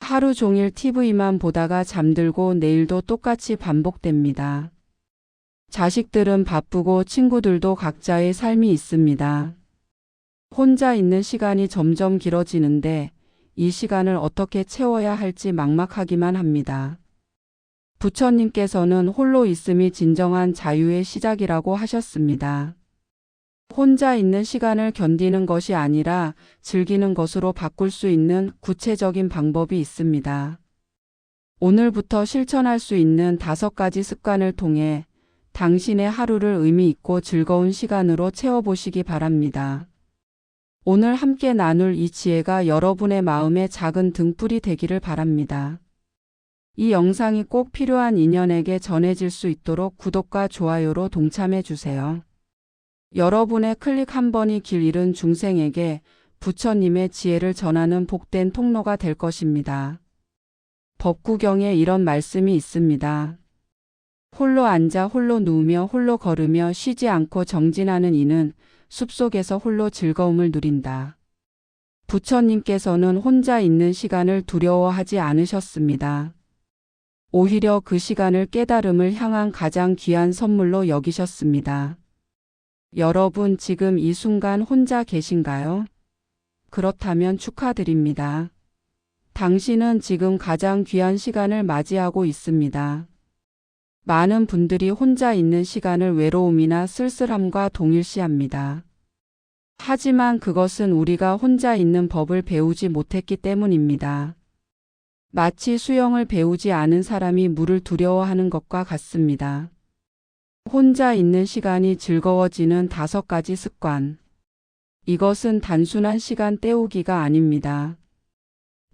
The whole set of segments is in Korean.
하루 종일 TV만 보다가 잠들고 내일도 똑같이 반복됩니다. 자식들은 바쁘고 친구들도 각자의 삶이 있습니다. 혼자 있는 시간이 점점 길어지는데 이 시간을 어떻게 채워야 할지 막막하기만 합니다. 부처님께서는 홀로 있음이 진정한 자유의 시작이라고 하셨습니다. 혼자 있는 시간을 견디는 것이 아니라 즐기는 것으로 바꿀 수 있는 구체적인 방법이 있습니다. 오늘부터 실천할 수 있는 5가지 습관을 통해 당신의 하루를 의미 있고 즐거운 시간으로 채워보시기 바랍니다. 오늘 함께 나눌 이 지혜가 여러분의 마음에 작은 등불이 되기를 바랍니다. 이 영상이 꼭 필요한 인연에게 전해질 수 있도록 구독과 좋아요로 동참해 주세요. 여러분의 클릭 한 번이 길 잃은 중생에게 부처님의 지혜를 전하는 복된 통로가 될 것입니다. 법구경에 이런 말씀이 있습니다. 홀로 앉아 홀로 누우며 홀로 걸으며 쉬지 않고 정진하는 이는 숲속에서 홀로 즐거움을 누린다. 부처님께서는 혼자 있는 시간을 두려워하지 않으셨습니다. 오히려 그 시간을 깨달음을 향한 가장 귀한 선물로 여기셨습니다. 여러분 지금 이 순간 혼자 계신가요? 그렇다면 축하드립니다. 당신은 지금 가장 귀한 시간을 맞이하고 있습니다. 많은 분들이 혼자 있는 시간을 외로움이나 쓸쓸함과 동일시합니다. 하지만 그것은 우리가 혼자 있는 법을 배우지 못했기 때문입니다. 마치 수영을 배우지 않은 사람이 물을 두려워하는 것과 같습니다. 혼자 있는 시간이 즐거워지는 5가지 습관. 이것은 단순한 시간 때우기가 아닙니다.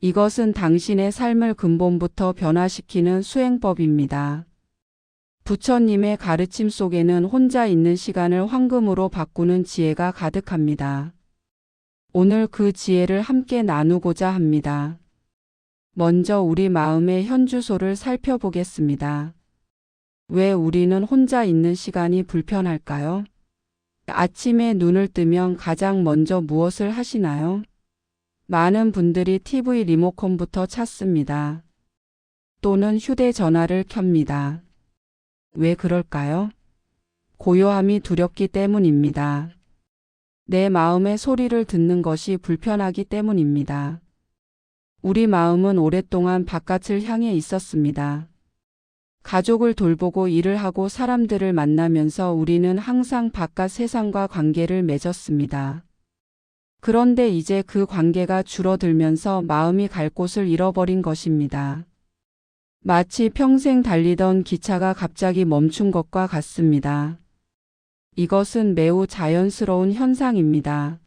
이것은 당신의 삶을 근본부터 변화시키는 수행법입니다. 부처님의 가르침 속에는 혼자 있는 시간을 황금으로 바꾸는 지혜가 가득합니다. 오늘 그 지혜를 함께 나누고자 합니다. 먼저 우리 마음의 현주소를 살펴보겠습니다. 왜 우리는 혼자 있는 시간이 불편할까요? 아침에 눈을 뜨면 가장 먼저 무엇을 하시나요? 많은 분들이 TV 리모컨부터 찾습니다. 또는 휴대전화를 켭니다. 왜 그럴까요? 고요함이 두렵기 때문입니다. 내 마음의 소리를 듣는 것이 불편하기 때문입니다. 우리 마음은 오랫동안 바깥을 향해 있었습니다. 가족을 돌보고 일을 하고 사람들을 만나면서 우리는 항상 바깥 세상과 관계를 맺었습니다. 그런데 이제 그 관계가 줄어들면서 마음이 갈 곳을 잃어버린 것입니다. 마치 평생 달리던 기차가 갑자기 멈춘 것과 같습니다. 이것은 매우 자연스러운 현상입니다.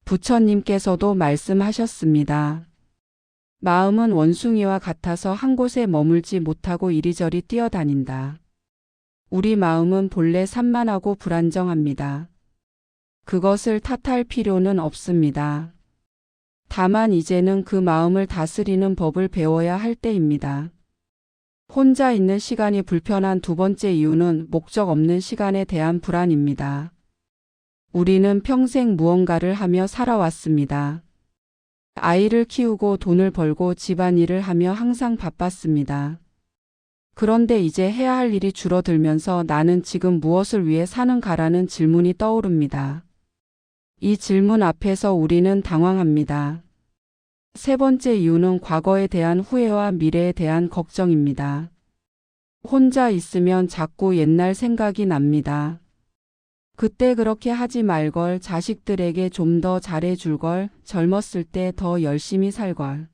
부처님께서도 말씀하셨습니다. 마음은 원숭이와 같아서 한 곳에 머물지 못하고 이리저리 뛰어다닌다. 우리 마음은 본래 산만하고 불안정합니다. 그것을 탓할 필요는 없습니다. 다만 이제는 그 마음을 다스리는 법을 배워야 할 때입니다. 혼자 있는 시간이 불편한 2번째 이유는 목적 없는 시간에 대한 불안입니다. 우리는 평생 무언가를 하며 살아왔습니다. 아이를 키우고 돈을 벌고 집안일을 하며 항상 바빴습니다. 그런데 이제 해야 할 일이 줄어들면서 나는 지금 무엇을 위해 사는가라는 질문이 떠오릅니다. 이 질문 앞에서 우리는 당황합니다. 3번째 이유는 과거에 대한 후회와 미래에 대한 걱정입니다. 혼자 있으면 자꾸 옛날 생각이 납니다. 그때 그렇게 하지 말걸, 자식들에게 좀 더 잘해줄 걸, 젊었을 때 더 열심히 살 걸.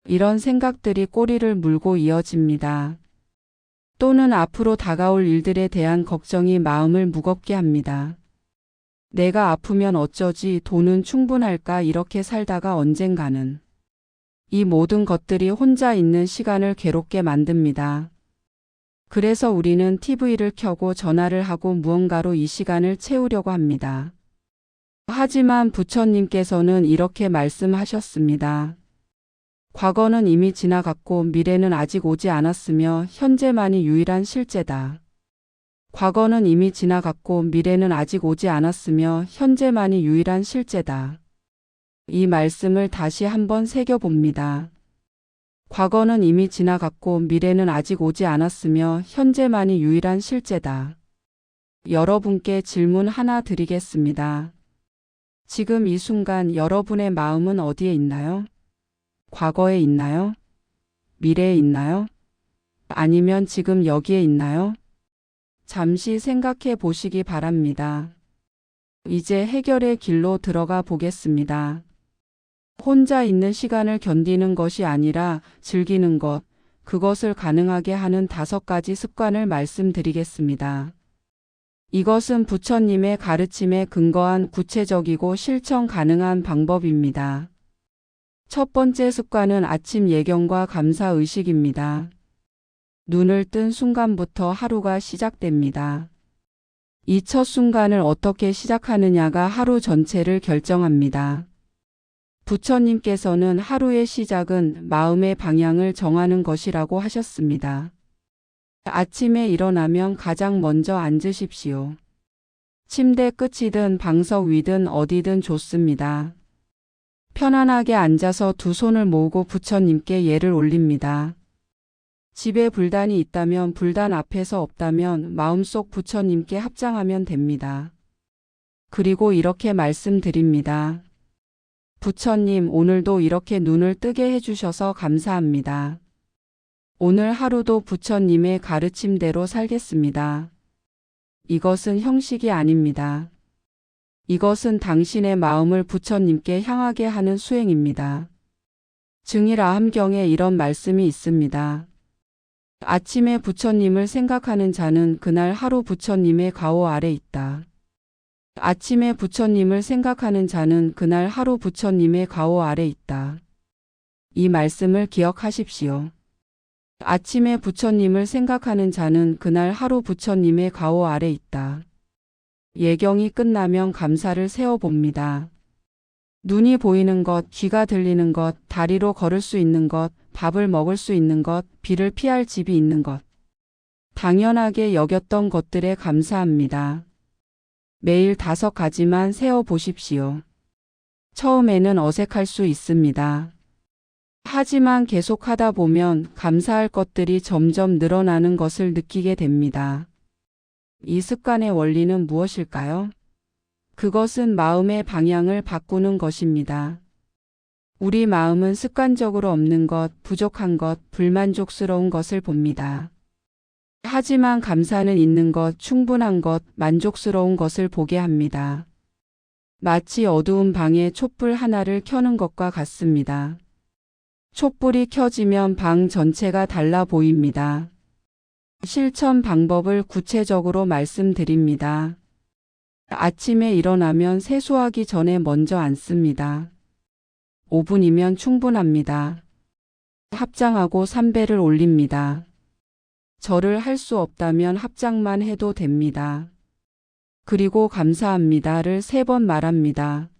이런 생각들이 꼬리를 물고 이어집니다. 또는 앞으로 다가올 일들에 대한 걱정이 마음을 무겁게 합니다. 내가 아프면 어쩌지, 돈은 충분할까, 이렇게 살다가 언젠가는. 이 모든 것들이 혼자 있는 시간을 괴롭게 만듭니다. 그래서 우리는 TV를 켜고 전화를 하고 무언가로 이 시간을 채우려고 합니다. 하지만 부처님께서는 이렇게 말씀하셨습니다. 과거는 이미 지나갔고 미래는 아직 오지 않았으며 현재만이 유일한 실제다. 과거는 이미 지나갔고 미래는 아직 오지 않았으며 현재만이 유일한 실제다. 이 말씀을 다시 한번 새겨봅니다. 과거는 이미 지나갔고 미래는 아직 오지 않았으며 현재만이 유일한 실제다. 여러분께 질문 하나 드리겠습니다. 지금 이 순간 여러분의 마음은 어디에 있나요? 과거에 있나요? 미래에 있나요? 아니면 지금 여기에 있나요? 잠시 생각해 보시기 바랍니다. 이제 해결의 길로 들어가 보겠습니다. 혼자 있는 시간을 견디는 것이 아니라 즐기는 것, 그것을 가능하게 하는 5가지 습관을 말씀드리겠습니다. 이것은 부처님의 가르침에 근거한 구체적이고 실천 가능한 방법입니다. 첫 번째 습관은 아침 예경과 감사 의식입니다. 눈을 뜬 순간부터 하루가 시작됩니다. 이 첫 순간을 어떻게 시작하느냐가 하루 전체를 결정합니다. 부처님께서는 하루의 시작은 마음의 방향을 정하는 것이라고 하셨습니다. 아침에 일어나면 가장 먼저 앉으십시오. 침대 끝이든 방석 위든 어디든 좋습니다. 편안하게 앉아서 두 손을 모으고 부처님께 예를 올립니다. 집에 불단이 있다면 불단 앞에서 없다면 마음속 부처님께 합장하면 됩니다. 그리고 이렇게 말씀드립니다. 부처님, 오늘도 이렇게 눈을 뜨게 해주셔서 감사합니다. 오늘 하루도 부처님의 가르침대로 살겠습니다. 이것은 형식이 아닙니다. 이것은 당신의 마음을 부처님께 향하게 하는 수행입니다. 증일아함경에 이런 말씀이 있습니다. 아침에 부처님을 생각하는 자는 그날 하루 부처님의 가호 아래 있다. 아침에 부처님을 생각하는 자는 그날 하루 부처님의 가호 아래 있다. 이 말씀을 기억하십시오. 아침에 부처님을 생각하는 자는 그날 하루 부처님의 가호 아래 있다. 예경이 끝나면 감사를 세워봅니다. 눈이 보이는 것, 귀가 들리는 것, 다리로 걸을 수 있는 것, 밥을 먹을 수 있는 것, 비를 피할 집이 있는 것. 당연하게 여겼던 것들에 감사합니다. 매일 5가지만 세어보십시오. 처음에는 어색할 수 있습니다. 하지만 계속하다 보면 감사할 것들이 점점 늘어나는 것을 느끼게 됩니다. 이 습관의 원리는 무엇일까요? 그것은 마음의 방향을 바꾸는 것입니다. 우리 마음은 습관적으로 없는 것, 부족한 것, 불만족스러운 것을 봅니다. 하지만 감사는 있는 것, 충분한 것, 만족스러운 것을 보게 합니다. 마치 어두운 방에 촛불 하나를 켜는 것과 같습니다. 촛불이 켜지면 방 전체가 달라 보입니다. 실천 방법을 구체적으로 말씀드립니다. 아침에 일어나면 세수하기 전에 먼저 앉습니다. 5분이면 충분합니다. 합장하고 3배를 올립니다. 절을 할 수 없다면 합장만 해도 됩니다. 그리고 감사합니다를 3번 말합니다.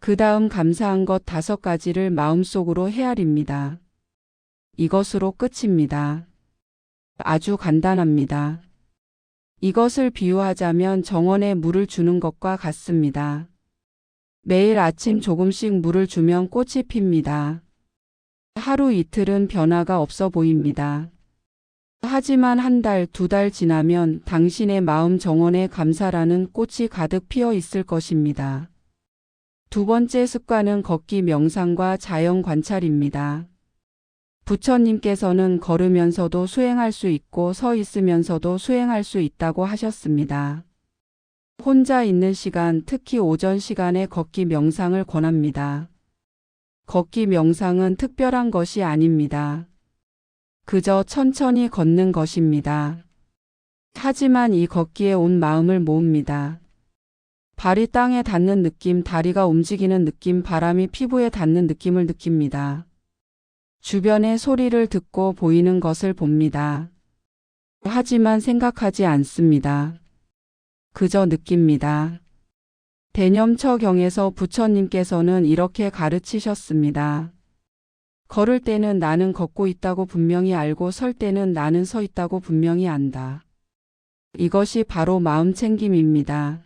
그 다음 감사한 것 5가지를 마음속으로 헤아립니다. 이것으로 끝입니다. 아주 간단합니다. 이것을 비유하자면 정원에 물을 주는 것과 같습니다. 매일 아침 조금씩 물을 주면 꽃이 핍니다. 하루 이틀은 변화가 없어 보입니다. 하지만 1달, 2달 지나면 당신의 마음 정원에 감사라는 꽃이 가득 피어 있을 것입니다. 두 번째 습관은 걷기 명상과 자연 관찰입니다. 부처님께서는 걸으면서도 수행할 수 있고 서 있으면서도 수행할 수 있다고 하셨습니다. 혼자 있는 시간, 특히 오전 시간에 걷기 명상을 권합니다. 걷기 명상은 특별한 것이 아닙니다. 그저 천천히 걷는 것입니다. 하지만 이 걷기에 온 마음을 모읍니다. 발이 땅에 닿는 느낌, 다리가 움직이는 느낌, 바람이 피부에 닿는 느낌을 느낍니다. 주변의 소리를 듣고 보이는 것을 봅니다. 하지만 생각하지 않습니다. 그저 느낍니다. 대념처경에서 부처님께서는 이렇게 가르치셨습니다. 걸을 때는 나는 걷고 있다고 분명히 알고 설 때는 나는 서 있다고 분명히 안다. 이것이 바로 마음챙김입니다.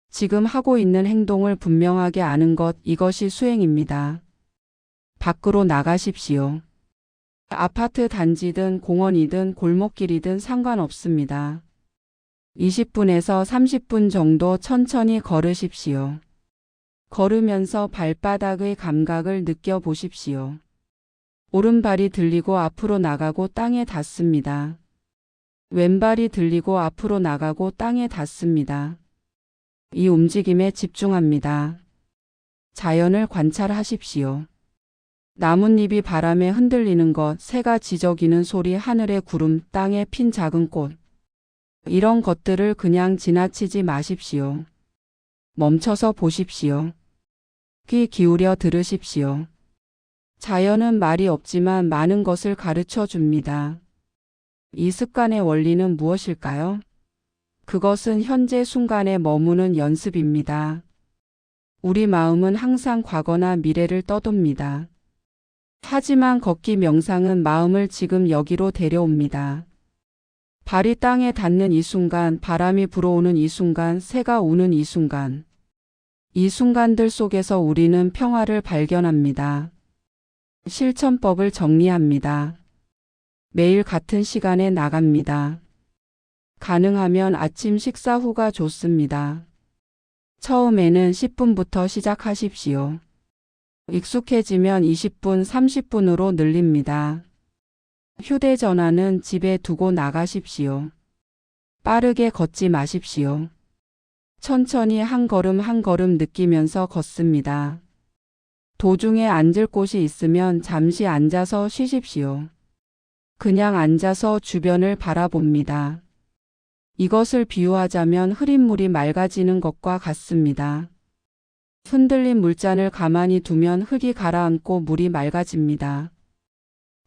지금 하고 있는 행동을 분명하게 아는 것, 이것이 수행입니다. 밖으로 나가십시오. 아파트 단지든 공원이든 골목길이든 상관없습니다. 20분에서 30분 정도 천천히 걸으십시오. 걸으면서 발바닥의 감각을 느껴보십시오. 오른발이 들리고 앞으로 나가고 땅에 닿습니다. 왼발이 들리고 앞으로 나가고 땅에 닿습니다. 이 움직임에 집중합니다. 자연을 관찰하십시오. 나뭇잎이 바람에 흔들리는 것, 새가 지저귀는 소리, 하늘의 구름, 땅에 핀 작은 꽃. 이런 것들을 그냥 지나치지 마십시오. 멈춰서 보십시오. 귀 기울여 들으십시오. 자연은 말이 없지만 많은 것을 가르쳐 줍니다. 이 습관의 원리는 무엇일까요? 그것은 현재 순간에 머무는 연습입니다. 우리 마음은 항상 과거나 미래를 떠돕니다. 하지만 걷기 명상은 마음을 지금 여기로 데려옵니다. 발이 땅에 닿는 이 순간, 바람이 불어오는 이 순간, 새가 우는 이 순간. 이 순간들 속에서 우리는 평화를 발견합니다. 실천법을 정리합니다. 매일 같은 시간에 나갑니다. 가능하면 아침 식사 후가 좋습니다. 처음에는 10분부터 시작하십시오. 익숙해지면 20분, 30분으로 늘립니다. 휴대전화는 집에 두고 나가십시오. 빠르게 걷지 마십시오. 천천히 한 걸음 한 걸음 느끼면서 걷습니다. 도중에 앉을 곳이 있으면 잠시 앉아서 쉬십시오. 그냥 앉아서 주변을 바라봅니다. 이것을 비유하자면 흐린 물이 맑아지는 것과 같습니다. 흔들린 물잔을 가만히 두면 흙이 가라앉고 물이 맑아집니다.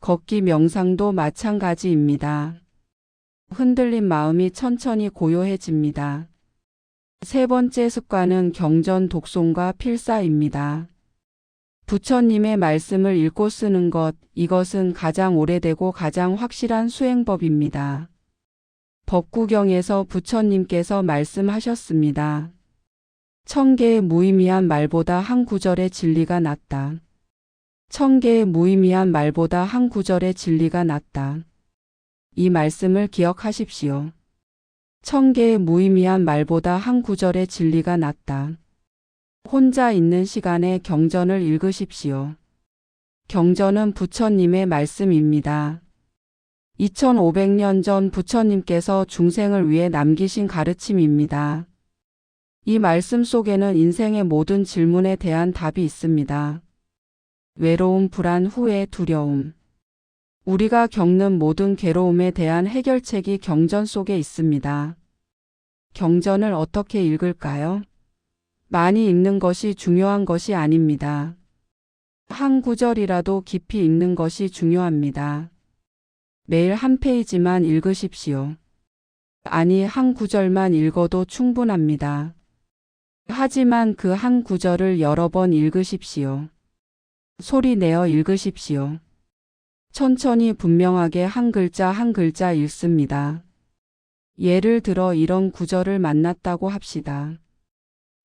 걷기 명상도 마찬가지입니다. 흔들린 마음이 천천히 고요해집니다. 세 번째 습관은 경전 독송과 필사입니다. 부처님의 말씀을 읽고 쓰는 것, 이것은 가장 오래되고 가장 확실한 수행법입니다. 법구경에서 부처님께서 말씀하셨습니다. 1000개의 무의미한 말보다 한 구절의 진리가 낫다. 1000개의 무의미한 말보다 한 구절의 진리가 낫다. 이 말씀을 기억하십시오. 1000개의 무의미한 말보다 한 구절의 진리가 낫다. 혼자 있는 시간에 경전을 읽으십시오. 경전은 부처님의 말씀입니다. 2500년 전 부처님께서 중생을 위해 남기신 가르침입니다. 이 말씀 속에는 인생의 모든 질문에 대한 답이 있습니다. 외로움, 불안, 후회, 두려움. 우리가 겪는 모든 괴로움에 대한 해결책이 경전 속에 있습니다. 경전을 어떻게 읽을까요? 많이 읽는 것이 중요한 것이 아닙니다. 한 구절이라도 깊이 읽는 것이 중요합니다. 매일 한 페이지만 읽으십시오. 아니, 한 구절만 읽어도 충분합니다. 하지만 그 한 구절을 여러 번 읽으십시오. 소리 내어 읽으십시오. 천천히 분명하게 한 글자 한 글자 읽습니다. 예를 들어 이런 구절을 만났다고 합시다.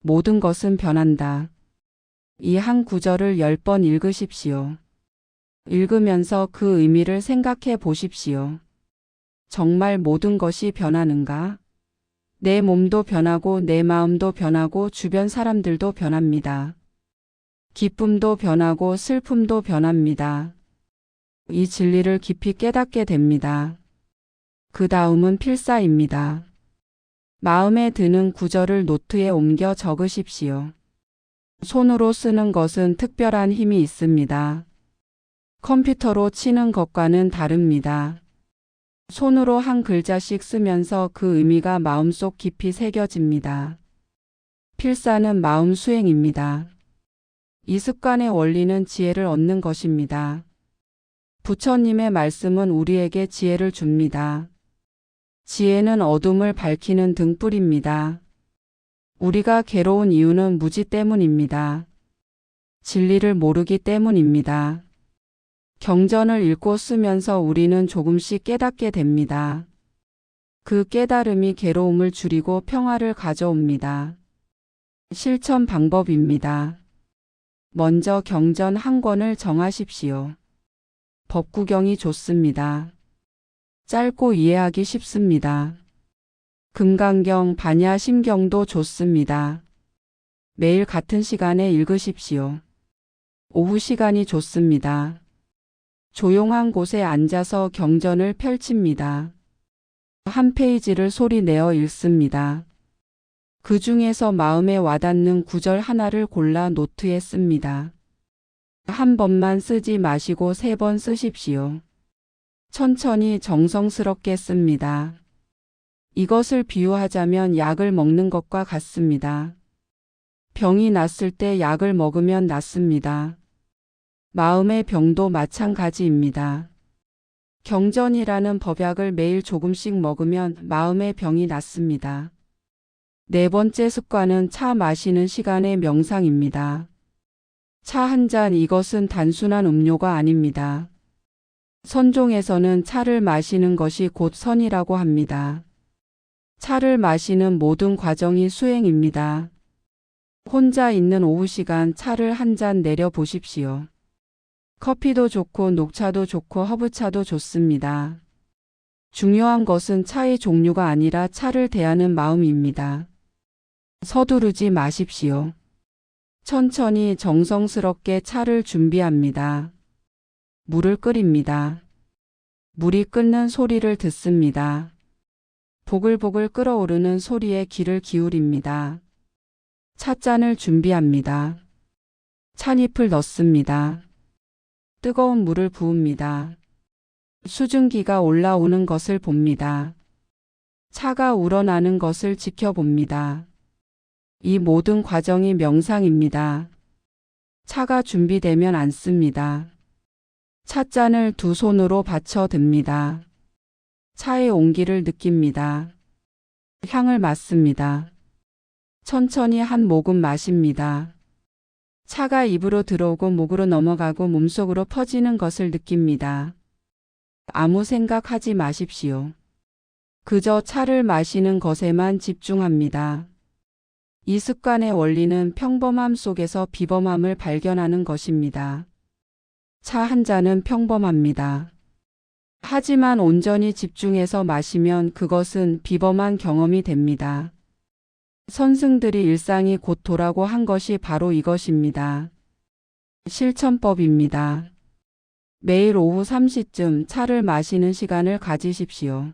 모든 것은 변한다. 이 한 구절을 10번 읽으십시오. 읽으면서 그 의미를 생각해 보십시오. 정말 모든 것이 변하는가? 내 몸도 변하고 내 마음도 변하고 주변 사람들도 변합니다. 기쁨도 변하고 슬픔도 변합니다. 이 진리를 깊이 깨닫게 됩니다. 그 다음은 필사입니다. 마음에 드는 구절을 노트에 옮겨 적으십시오. 손으로 쓰는 것은 특별한 힘이 있습니다. 컴퓨터로 치는 것과는 다릅니다. 손으로 한 글자씩 쓰면서 그 의미가 마음속 깊이 새겨집니다. 필사는 마음 수행입니다. 이 습관의 원리는 지혜를 얻는 것입니다. 부처님의 말씀은 우리에게 지혜를 줍니다. 지혜는 어둠을 밝히는 등불입니다. 우리가 괴로운 이유는 무지 때문입니다. 진리를 모르기 때문입니다. 경전을 읽고 쓰면서 우리는 조금씩 깨닫게 됩니다. 그 깨달음이 괴로움을 줄이고 평화를 가져옵니다. 실천 방법입니다. 먼저 경전 한 권을 정하십시오. 법구경이 좋습니다. 짧고 이해하기 쉽습니다. 금강경, 반야심경도 좋습니다. 매일 같은 시간에 읽으십시오. 오후 시간이 좋습니다. 조용한 곳에 앉아서 경전을 펼칩니다. 한 페이지를 소리 내어 읽습니다. 그 중에서 마음에 와닿는 구절 하나를 골라 노트에 씁니다. 한 번만 쓰지 마시고 3번 쓰십시오. 천천히 정성스럽게 씁니다. 이것을 비유하자면 약을 먹는 것과 같습니다. 병이 났을 때 약을 먹으면 낫습니다. 마음의 병도 마찬가지입니다. 경전이라는 법약을 매일 조금씩 먹으면 마음의 병이 낫습니다. 4번째 습관은 차 마시는 시간의 명상입니다. 차 한 잔, 이것은 단순한 음료가 아닙니다. 선종에서는 차를 마시는 것이 곧 선이라고 합니다. 차를 마시는 모든 과정이 수행입니다. 혼자 있는 오후 시간 차를 한 잔 내려 보십시오. 커피도 좋고 녹차도 좋고 허브차도 좋습니다. 중요한 것은 차의 종류가 아니라 차를 대하는 마음입니다. 서두르지 마십시오. 천천히 정성스럽게 차를 준비합니다. 물을 끓입니다. 물이 끓는 소리를 듣습니다. 보글보글 끓어오르는 소리에 귀를 기울입니다. 찻잔을 준비합니다. 찻잎을 넣습니다. 뜨거운 물을 부읍니다. 수증기가 올라오는 것을 봅니다. 차가 우러나는 것을 지켜봅니다. 이 모든 과정이 명상입니다. 차가 준비되면 앉습니다. 찻잔을 2손으로 받쳐 듭니다. 차의 온기를 느낍니다. 향을 맡습니다. 천천히 한 모금 마십니다. 차가 입으로 들어오고 목으로 넘어가고 몸속으로 퍼지는 것을 느낍니다. 아무 생각하지 마십시오. 그저 차를 마시는 것에만 집중합니다. 이 습관의 원리는 평범함 속에서 비범함을 발견하는 것입니다. 차 한 잔은 평범합니다. 하지만 온전히 집중해서 마시면 그것은 비범한 경험이 됩니다. 선승들이 일상이 곧 도라고 한 것이 바로 이것입니다. 실천법입니다. 매일 오후 3시쯤 차를 마시는 시간을 가지십시오.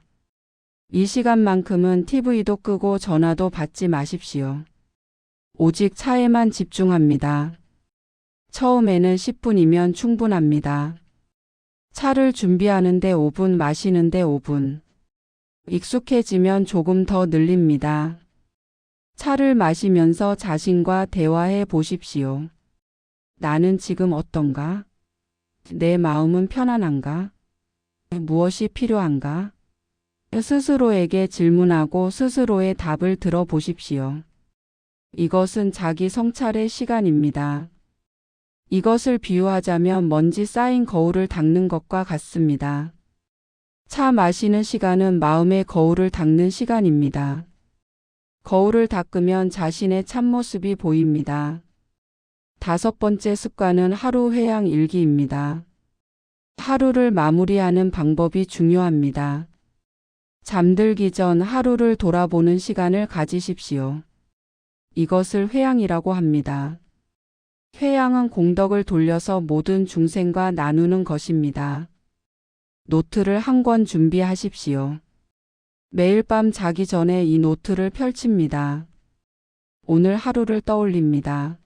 이 시간만큼은 TV도 끄고 전화도 받지 마십시오. 오직 차에만 집중합니다. 처음에는 10분이면 충분합니다. 차를 준비하는데 5분, 마시는데 5분. 익숙해지면 조금 더 늘립니다. 차를 마시면서 자신과 대화해 보십시오. 나는 지금 어떤가? 내 마음은 편안한가? 무엇이 필요한가? 스스로에게 질문하고 스스로의 답을 들어보십시오. 이것은 자기 성찰의 시간입니다. 이것을 비유하자면 먼지 쌓인 거울을 닦는 것과 같습니다. 차 마시는 시간은 마음의 거울을 닦는 시간입니다. 거울을 닦으면 자신의 참모습이 보입니다. 5번째 습관은 하루 회양 일기입니다. 하루를 마무리하는 방법이 중요합니다. 잠들기 전 하루를 돌아보는 시간을 가지십시오. 이것을 회양이라고 합니다. 회양은 공덕을 돌려서 모든 중생과 나누는 것입니다. 노트를 한 권 준비하십시오. 매일 밤 자기 전에 이 노트를 펼칩니다. 오늘 하루를 떠올립니다.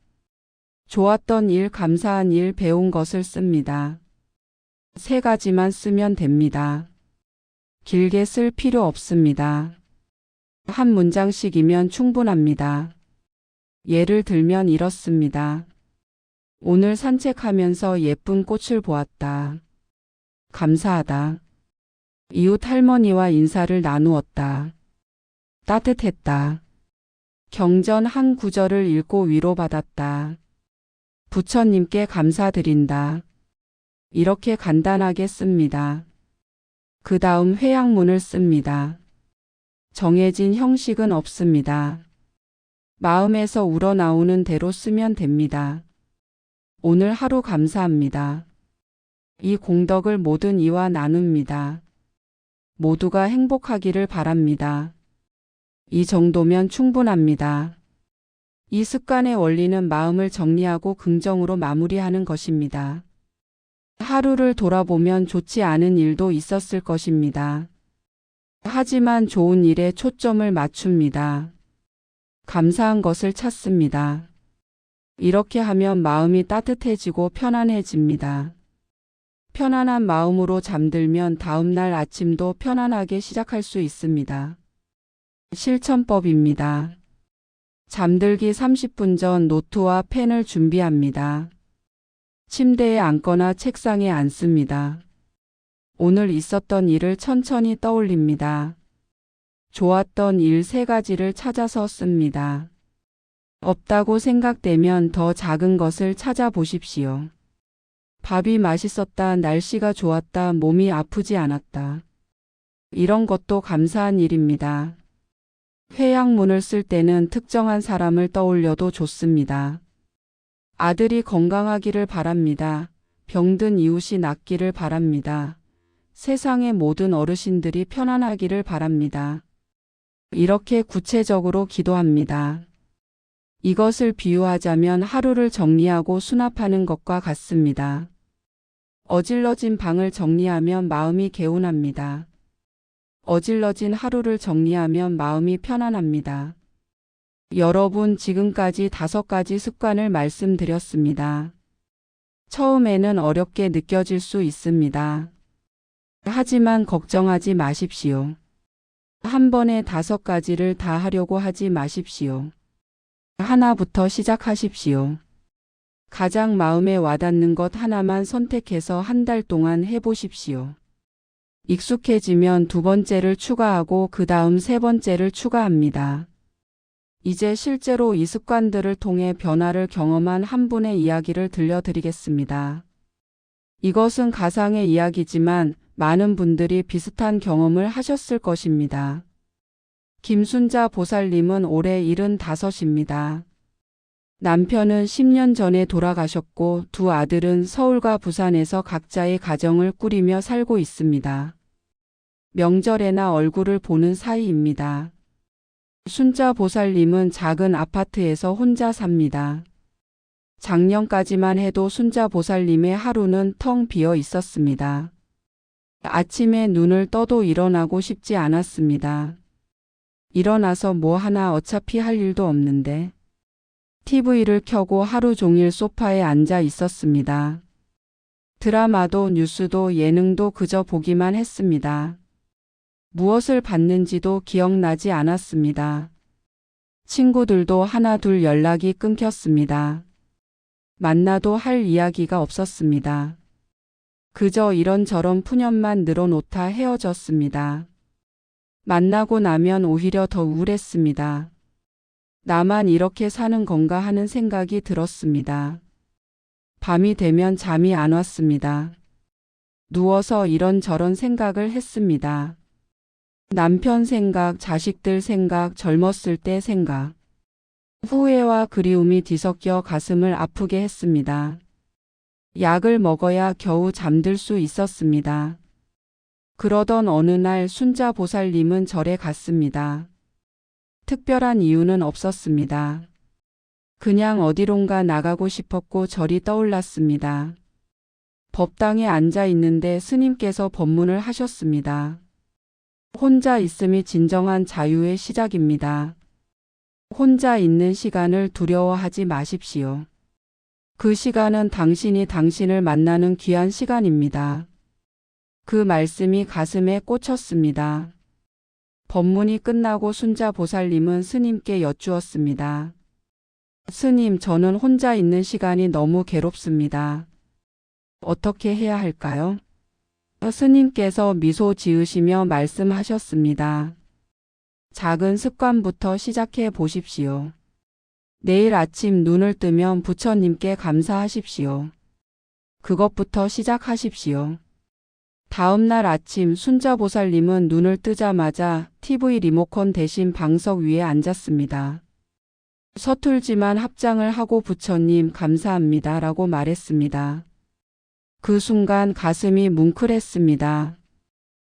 좋았던 일, 감사한 일, 배운 것을 씁니다. 3가지만 쓰면 됩니다. 길게 쓸 필요 없습니다. 한 문장씩이면 충분합니다. 예를 들면 이렇습니다. 오늘 산책하면서 예쁜 꽃을 보았다. 감사하다. 이웃 할머니와 인사를 나누었다. 따뜻했다. 경전 한 구절을 읽고 위로받았다. 부처님께 감사드린다. 이렇게 간단하게 씁니다. 그 다음 회양문을 씁니다. 정해진 형식은 없습니다. 마음에서 우러나오는 대로 쓰면 됩니다. 오늘 하루 감사합니다. 이 공덕을 모든 이와 나눕니다. 모두가 행복하기를 바랍니다. 이 정도면 충분합니다. 이 습관의 원리는 마음을 정리하고 긍정으로 마무리하는 것입니다. 하루를 돌아보면 좋지 않은 일도 있었을 것입니다. 하지만 좋은 일에 초점을 맞춥니다. 감사한 것을 찾습니다. 이렇게 하면 마음이 따뜻해지고 편안해집니다. 편안한 마음으로 잠들면 다음날 아침도 편안하게 시작할 수 있습니다. 실천법입니다. 잠들기 30분 전 노트와 펜을 준비합니다. 침대에 앉거나 책상에 앉습니다. 오늘 있었던 일을 천천히 떠올립니다. 좋았던 일 3가지를 찾아서 씁니다. 없다고 생각되면 더 작은 것을 찾아보십시오. 밥이 맛있었다, 날씨가 좋았다, 몸이 아프지 않았다. 이런 것도 감사한 일입니다. 회양문을 쓸 때는 특정한 사람을 떠올려도 좋습니다. 아들이 건강하기를 바랍니다. 병든 이웃이 낫기를 바랍니다. 세상의 모든 어르신들이 편안하기를 바랍니다. 이렇게 구체적으로 기도합니다. 이것을 비유하자면 하루를 정리하고 수납하는 것과 같습니다. 어질러진 방을 정리하면 마음이 개운합니다. 어질러진 하루를 정리하면 마음이 편안합니다. 여러분, 지금까지 5가지 습관을 말씀드렸습니다. 처음에는 어렵게 느껴질 수 있습니다. 하지만 걱정하지 마십시오. 한 번에 5가지를 다 하려고 하지 마십시오. 하나부터 시작하십시오. 가장 마음에 와닿는 것 하나만 선택해서 한 달 동안 해보십시오. 익숙해지면 2번째를 추가하고 그 다음 3번째를 추가합니다. 이제 실제로 이 습관들을 통해 변화를 경험한 한 분의 이야기를 들려드리겠습니다. 이것은 가상의 이야기지만 많은 분들이 비슷한 경험을 하셨을 것입니다. 김순자 보살님은 올해 75입니다. 남편은 10년 전에 돌아가셨고 2 아들은 서울과 부산에서 각자의 가정을 꾸리며 살고 있습니다. 명절에나 얼굴을 보는 사이입니다. 순자 보살님은 작은 아파트에서 혼자 삽니다. 작년까지만 해도 순자 보살님의 하루는 텅 비어 있었습니다. 아침에 눈을 떠도 일어나고 싶지 않았습니다. 일어나서 뭐 하나 어차피 할 일도 없는데 TV를 켜고 하루 종일 소파에 앉아 있었습니다. 드라마도 뉴스도 예능도 그저 보기만 했습니다. 무엇을 봤는지도 기억나지 않았습니다. 친구들도 하나둘 연락이 끊겼습니다. 만나도 할 이야기가 없었습니다. 그저 이런저런 푸념만 늘어놓다 헤어졌습니다. 만나고 나면 오히려 더 우울했습니다. 나만 이렇게 사는 건가 하는 생각이 들었습니다. 밤이 되면 잠이 안 왔습니다. 누워서 이런저런 생각을 했습니다. 남편 생각, 자식들 생각, 젊었을 때 생각. 후회와 그리움이 뒤섞여 가슴을 아프게 했습니다. 약을 먹어야 겨우 잠들 수 있었습니다. 그러던 어느 날 순자 보살님은 절에 갔습니다. 특별한 이유는 없었습니다. 그냥 어디론가 나가고 싶었고 절이 떠올랐습니다. 법당에 앉아 있는데 스님께서 법문을 하셨습니다. 혼자 있음이 진정한 자유의 시작입니다. 혼자 있는 시간을 두려워하지 마십시오. 그 시간은 당신이 당신을 만나는 귀한 시간입니다. 그 말씀이 가슴에 꽂혔습니다. 법문이 끝나고 순자 보살님은 스님께 여쭈었습니다. 스님, 저는 혼자 있는 시간이 너무 괴롭습니다. 어떻게 해야 할까요? 스님께서 미소 지으시며 말씀하셨습니다. 작은 습관부터 시작해 보십시오. 내일 아침 눈을 뜨면 부처님께 감사하십시오. 그것부터 시작하십시오. 다음 날 아침 순자 보살님은 눈을 뜨자마자 TV 리모컨 대신 방석 위에 앉았습니다. 서툴지만 합장을 하고 부처님 감사합니다 라고 말했습니다. 그 순간 가슴이 뭉클했습니다.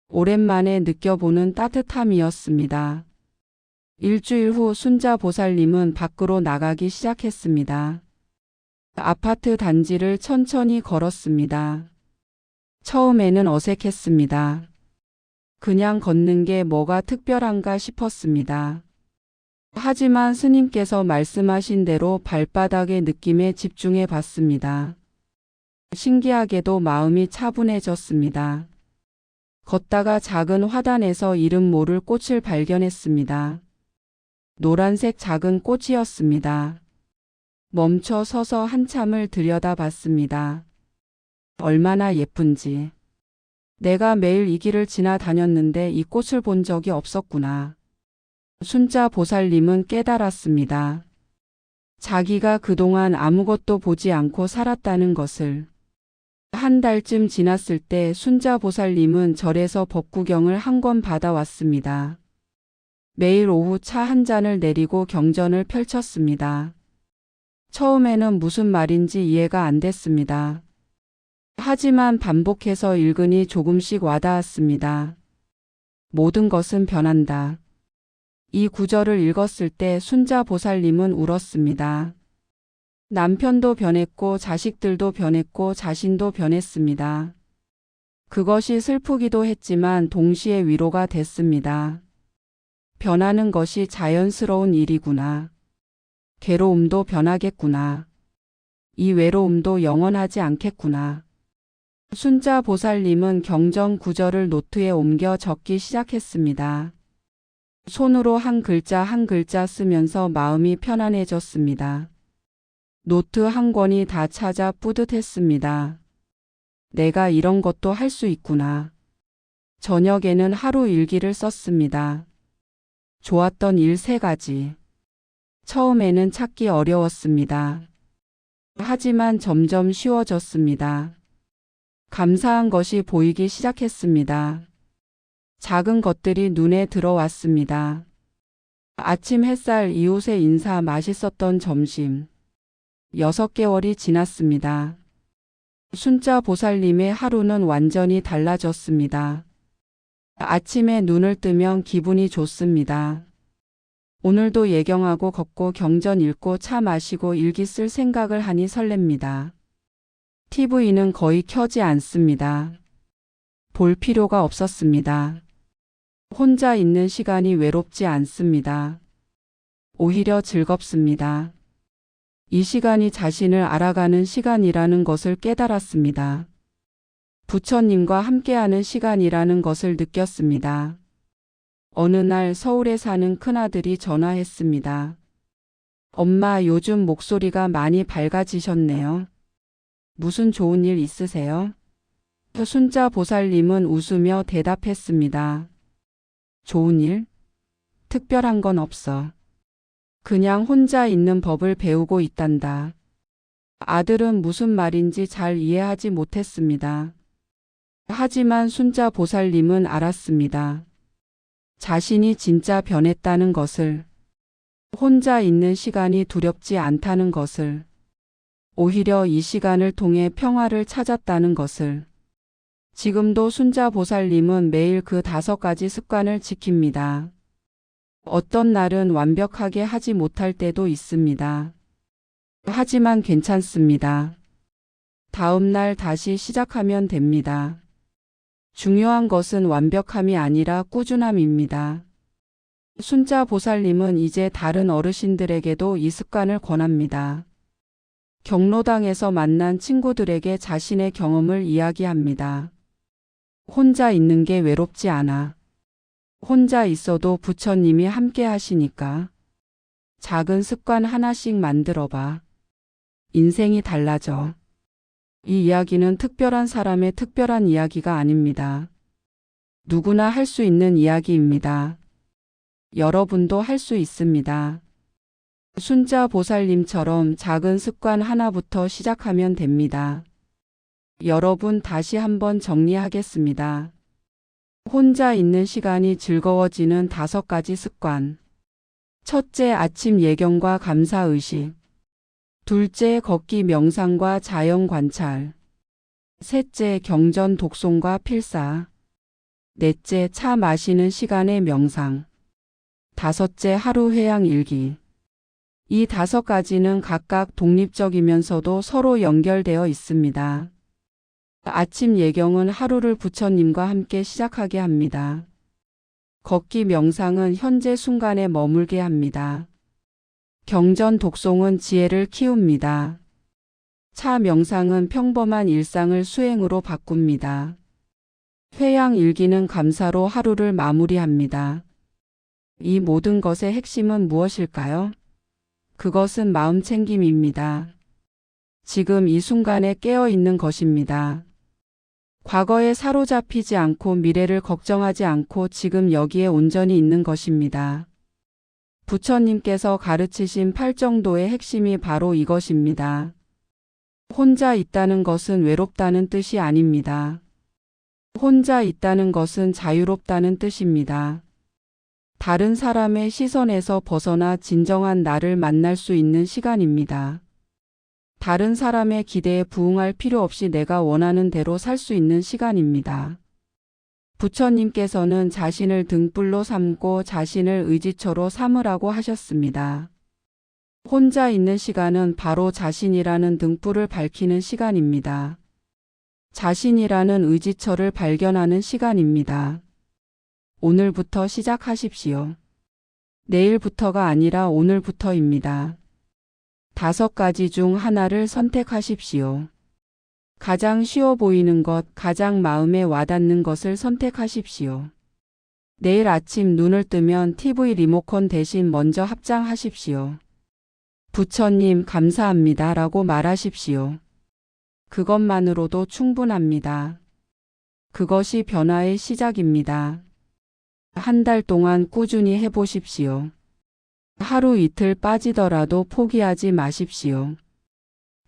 오랜만에 느껴보는 따뜻함이었습니다. 일주일 후 순자 보살님은 밖으로 나가기 시작했습니다. 아파트 단지를 천천히 걸었습니다. 처음에는 어색했습니다. 그냥 걷는 게 뭐가 특별한가 싶었습니다. 하지만 스님께서 말씀하신 대로 발바닥의 느낌에 집중해 봤습니다. 신기하게도 마음이 차분해졌습니다. 걷다가 작은 화단에서 이름 모를 꽃을 발견했습니다. 노란색 작은 꽃이었습니다. 멈춰 서서 한참을 들여다봤습니다. 얼마나 예쁜지. 내가 매일 이 길을 지나다녔는데 이 꽃을 본 적이 없었구나. 순자 보살님은 깨달았습니다. 자기가 그동안 아무것도 보지 않고 살았다는 것을. 한 달쯤 지났을 때 순자 보살님은 절에서 법구경을 한 권 받아왔습니다. 매일 오후 차 한 잔을 내리고 경전을 펼쳤습니다. 처음에는 무슨 말인지 이해가 안 됐습니다. 하지만 반복해서 읽으니 조금씩 와닿았습니다. 모든 것은 변한다. 이 구절을 읽었을 때 순자 보살님은 울었습니다. 남편도 변했고 자식들도 변했고 자신도 변했습니다. 그것이 슬프기도 했지만 동시에 위로가 됐습니다. 변하는 것이 자연스러운 일이구나. 괴로움도 변하겠구나. 이 외로움도 영원하지 않겠구나. 순자 보살님은 경전 구절을 노트에 옮겨 적기 시작했습니다. 손으로 한 글자 한 글자 쓰면서 마음이 편안해졌습니다. 노트 한 권이 다 찾아 뿌듯했습니다. 내가 이런 것도 할 수 있구나. 저녁에는 하루 일기를 썼습니다. 좋았던 일 3가지. 처음에는 찾기 어려웠습니다. 하지만 점점 쉬워졌습니다. 감사한 것이 보이기 시작했습니다. 작은 것들이 눈에 들어왔습니다. 아침 햇살, 이웃의 인사, 맛있었던 점심. 6개월이 지났습니다. 순자 보살님의 하루는 완전히 달라졌습니다. 아침에 눈을 뜨면 기분이 좋습니다. 오늘도 예경하고 걷고 경전 읽고 차 마시고 일기 쓸 생각을 하니 설렙니다. TV는 거의 켜지 않습니다. 볼 필요가 없었습니다. 혼자 있는 시간이 외롭지 않습니다. 오히려 즐겁습니다. 이 시간이 자신을 알아가는 시간이라는 것을 깨달았습니다. 부처님과 함께하는 시간이라는 것을 느꼈습니다. 어느 날 서울에 사는 큰아들이 전화했습니다. 엄마, 요즘 목소리가 많이 밝아지셨네요. 무슨 좋은 일 있으세요? 순자 보살님은 웃으며 대답했습니다. 좋은 일? 특별한 건 없어. 그냥 혼자 있는 법을 배우고 있단다. 아들은 무슨 말인지 잘 이해하지 못했습니다. 하지만 순자 보살님은 알았습니다. 자신이 진짜 변했다는 것을, 혼자 있는 시간이 두렵지 않다는 것을, 오히려 이 시간을 통해 평화를 찾았다는 것을. 지금도 순자 보살님은 매일 그 5가지 습관을 지킵니다. 어떤 날은 완벽하게 하지 못할 때도 있습니다. 하지만 괜찮습니다. 다음 날 다시 시작하면 됩니다. 중요한 것은 완벽함이 아니라 꾸준함입니다. 순자 보살님은 이제 다른 어르신들에게도 이 습관을 권합니다. 경로당에서 만난 친구들에게 자신의 경험을 이야기합니다. 혼자 있는 게 외롭지 않아. 혼자 있어도 부처님이 함께 하시니까. 작은 습관 하나씩 만들어봐. 인생이 달라져. 이 이야기는 특별한 사람의 특별한 이야기가 아닙니다. 누구나 할 수 있는 이야기입니다. 여러분도 할 수 있습니다. 순자 보살님처럼 작은 습관 하나부터 시작하면 됩니다. 여러분, 다시 한번 정리하겠습니다. 혼자 있는 시간이 즐거워지는 5가지 습관. 첫째, 아침 예경과 감사의식. 둘째, 걷기 명상과 자연 관찰. 셋째, 경전 독송과 필사. 넷째, 차 마시는 시간의 명상. 다섯째, 하루 회양 일기. 이 5가지는 각각 독립적이면서도 서로 연결되어 있습니다. 아침 예경은 하루를 부처님과 함께 시작하게 합니다. 걷기 명상은 현재 순간에 머물게 합니다. 경전 독송은 지혜를 키웁니다. 차 명상은 평범한 일상을 수행으로 바꿉니다. 회양 일기는 감사로 하루를 마무리합니다. 이 모든 것의 핵심은 무엇일까요? 그것은 마음 챙김입니다. 지금 이 순간에 깨어 있는 것입니다. 과거에 사로잡히지 않고 미래를 걱정하지 않고 지금 여기에 온전히 있는 것입니다. 부처님께서 가르치신 팔정도의 핵심이 바로 이것입니다. 혼자 있다는 것은 외롭다는 뜻이 아닙니다. 혼자 있다는 것은 자유롭다는 뜻입니다. 다른 사람의 시선에서 벗어나 진정한 나를 만날 수 있는 시간입니다. 다른 사람의 기대에 부응할 필요 없이 내가 원하는 대로 살 수 있는 시간입니다. 부처님께서는 자신을 등불로 삼고 자신을 의지처로 삼으라고 하셨습니다. 혼자 있는 시간은 바로 자신이라는 등불을 밝히는 시간입니다. 자신이라는 의지처를 발견하는 시간입니다. 오늘부터 시작하십시오. 내일부터가 아니라 오늘부터입니다. 5가지 중 하나를 선택하십시오. 가장 쉬워 보이는 것, 가장 마음에 와닿는 것을 선택하십시오. 내일 아침 눈을 뜨면 TV 리모컨 대신 먼저 합장하십시오. 부처님 감사합니다 라고 말하십시오. 그것만으로도 충분합니다. 그것이 변화의 시작입니다. 한 달 동안 꾸준히 해보십시오. 하루 이틀 빠지더라도 포기하지 마십시오.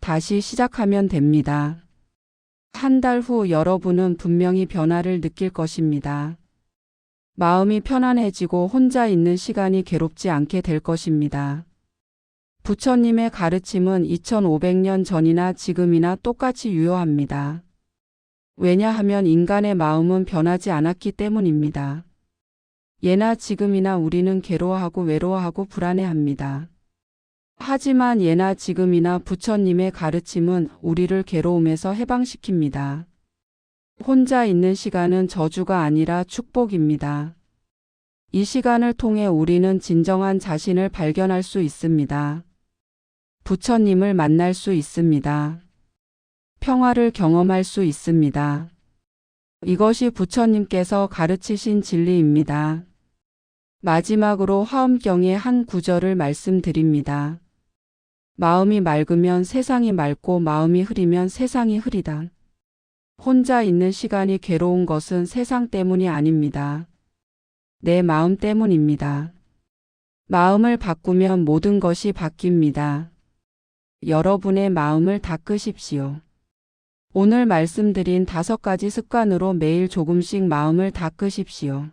다시 시작하면 됩니다. 한 달 후 여러분은 분명히 변화를 느낄 것입니다. 마음이 편안해지고 혼자 있는 시간이 괴롭지 않게 될 것입니다. 부처님의 가르침은 2500년 전이나 지금이나 똑같이 유효합니다. 왜냐하면 인간의 마음은 변하지 않았기 때문입니다. 예나 지금이나 우리는 괴로워하고 외로워하고 불안해합니다. 하지만 예나 지금이나 부처님의 가르침은 우리를 괴로움에서 해방시킵니다. 혼자 있는 시간은 저주가 아니라 축복입니다. 이 시간을 통해 우리는 진정한 자신을 발견할 수 있습니다. 부처님을 만날 수 있습니다. 평화를 경험할 수 있습니다. 이것이 부처님께서 가르치신 진리입니다. 마지막으로 화엄경의 한 구절을 말씀드립니다. 마음이 맑으면 세상이 맑고 마음이 흐리면 세상이 흐리다. 혼자 있는 시간이 괴로운 것은 세상 때문이 아닙니다. 내 마음 때문입니다. 마음을 바꾸면 모든 것이 바뀝니다. 여러분의 마음을 닦으십시오. 오늘 말씀드린 5가지 습관으로 매일 조금씩 마음을 닦으십시오.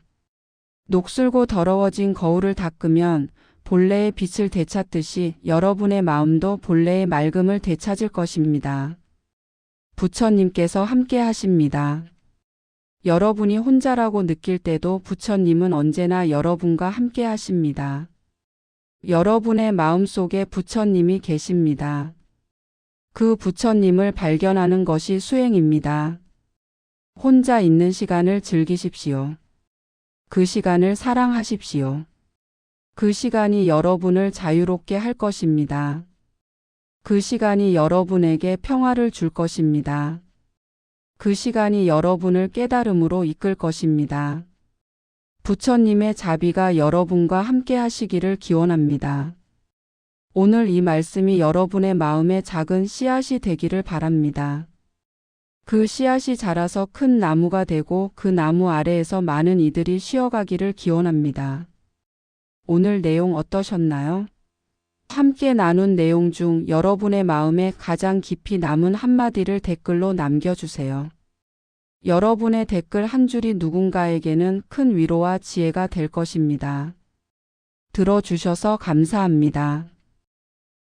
녹슬고 더러워진 거울을 닦으면 본래의 빛을 되찾듯이 여러분의 마음도 본래의 맑음을 되찾을 것입니다. 부처님께서 함께 하십니다. 여러분이 혼자라고 느낄 때도 부처님은 언제나 여러분과 함께 하십니다. 여러분의 마음속에 부처님이 계십니다. 그 부처님을 발견하는 것이 수행입니다. 혼자 있는 시간을 즐기십시오. 그 시간을 사랑하십시오. 그 시간이 여러분을 자유롭게 할 것입니다. 그 시간이 여러분에게 평화를 줄 것입니다. 그 시간이 여러분을 깨달음으로 이끌 것입니다. 부처님의 자비가 여러분과 함께 하시기를 기원합니다. 오늘 이 말씀이 여러분의 마음에 작은 씨앗이 되기를 바랍니다. 그 씨앗이 자라서 큰 나무가 되고 그 나무 아래에서 많은 이들이 쉬어가기를 기원합니다. 오늘 내용 어떠셨나요? 함께 나눈 내용 중 여러분의 마음에 가장 깊이 남은 한마디를 댓글로 남겨주세요. 여러분의 댓글 한 줄이 누군가에게는 큰 위로와 지혜가 될 것입니다. 들어주셔서 감사합니다.